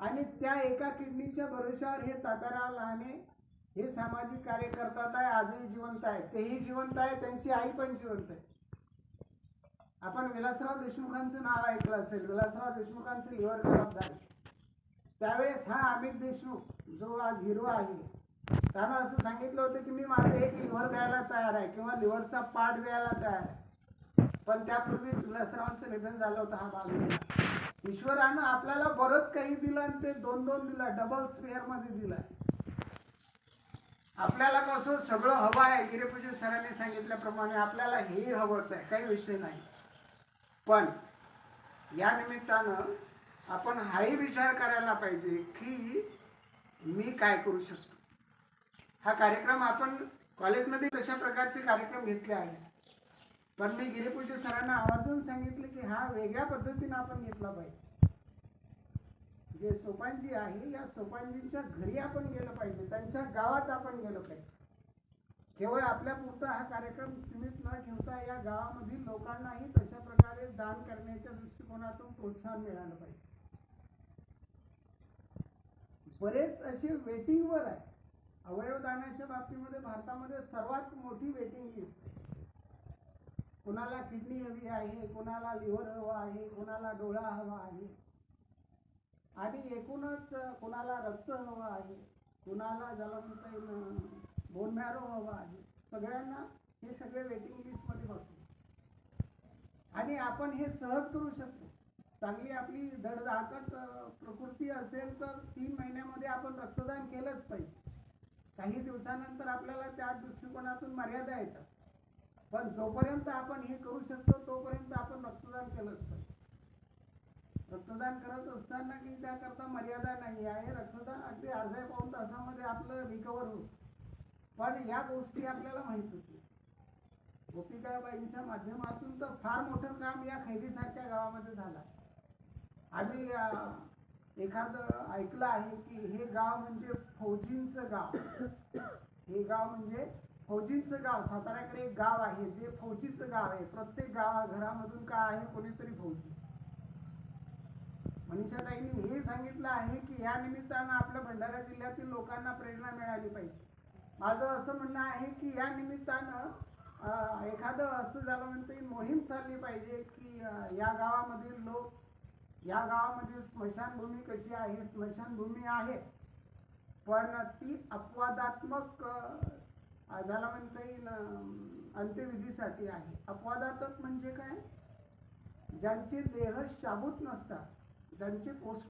आणि त्या एका किडनीच्या भरोश्यावर हे तात्याराव लहाने हे सामाजिक कार्य करतात आहे, आजही जिवंत आहे. तेही जिवंत आहे, त्यांची आई पण जिवंत आहे. आपण विलासराव देशमुखांचं नाव ऐकलं असेल. विलासराव देशमुखांचं लिव्हर खराब झाले त्यावेळेस हा अमित देशमुख जो आज हिरो आहे त्यानं असं सांगितलं होतं की मी माझं एक लिव्हर द्यायला तयार आहे किंवा लिव्हरचा पार्ट द्यायला तयार आहे. पण त्यापूर्वीच विलासरावांचं निधन झालं होतं. हा भाग ईश्वरानं आपल्याला बरंच काही दिलं आणि ते दोन दिलं, डबल स्पेअर मध्ये दिलं. आपल्याला कसं सगळं हवं आहे, गिरीपूजन सरांनी सांगितल्याप्रमाणे आपल्याला हेही हवंच आहे, काही विषय नाही. पण या निमित्तानं आपण हाही विचार करायला पाहिजे की मी काय करू शकतो. हा कार्यक्रम आपण कॉलेजमध्ये कशा प्रकारचे कार्यक्रम घेतले आहेत, पण मी गिरीपूजन सरांना आवर्जून सांगितले की हा वेगळ्या पद्धतीने आपण घेतला पाहिजे. जे सोपानजी आहे या सोपानजींच्या घरी आपण गेलं पाहिजे, त्यांच्या गावात आपण गेलो पाहिजे. केवळ आपल्या पुरता हा कार्यक्रम सीमित न ठेवता या गावामधील लोकांनाही तशा प्रकारे दान करण्याच्या दृष्टिकोनातून प्रोत्साहन मिळालं पाहिजे. बरेच असे वेटिंगवर आहे. अवयवदानाच्या बाबतीमध्ये भारतामध्ये सर्वात मोठी वेटिंग लिस्ट आहे. कोणाला किडनी हवी आहे, कोणाला लिव्हर हवा आहे, कोणाला डोळा हवा आहे आणि एकूणच कोणाला रक्त हवं आहे, कोणाला ज्याला म्हणता येईल बोन मॅरो हवा आहे. सगळ्यांना हे सगळे वेटिंग लिस्टमध्ये बसतो आणि आपण हे सहज करू शकतो. चांगली आपली धडधाकट प्रकृती असेल तर 3 महिन्यामध्ये आपण रक्तदान केलंच पाहिजे. काही दिवसानंतर आपल्याला त्या दृष्टिकोनातून मर्यादा येतात, पण जोपर्यंत आपण हे करू शकतो तोपर्यंत आपण रक्तदान केलंच पाहिजे. रक्तदान करत असताना की त्याकरता मर्यादा नाही आहे. रक्तदान अगदी अर्ध्या पाऊण तासामध्ये आपलं रिकवर होतं. पण या गोष्टी आपल्याला माहित होती. गोपिकाबाईंच्या माध्यमातून तर फार मोठं काम या खैरीसारख्या गावामध्ये झालं. आम्ही एखादं ऐकलं आहे की हे गाव म्हणजे फौजींचं गाव. हे गाव म्हणजे फौजींचं गाव. साताऱ्याकडे एक गाव आहे जे फौजीचं गाव आहे. प्रत्येक घरामधून काय आहे, कोणीतरी फौजी. मनीषाताईंनी हे सांगितलं आहे की या निमित्तानं आपल्या भंडारा जिल्ह्यातील लोकांना प्रेरणा मिळाली पाहिजे. माझं असं म्हणणं आहे की या निमित्तानं एखादं असं झालं म्हणते मोहीम चालली पाहिजे की या गावामधील लोक, या गावामधील स्मशानभूमी कशी आहे. स्मशानभूमी आहे पण ती अपवादात्मक ज्याला म्हणता येईल अंत्यविधीसाठी आहे. अपवादात्मक म्हणजे काय, ज्यांचे देह शाबूत नसतात, ज्यांचे पोस्ट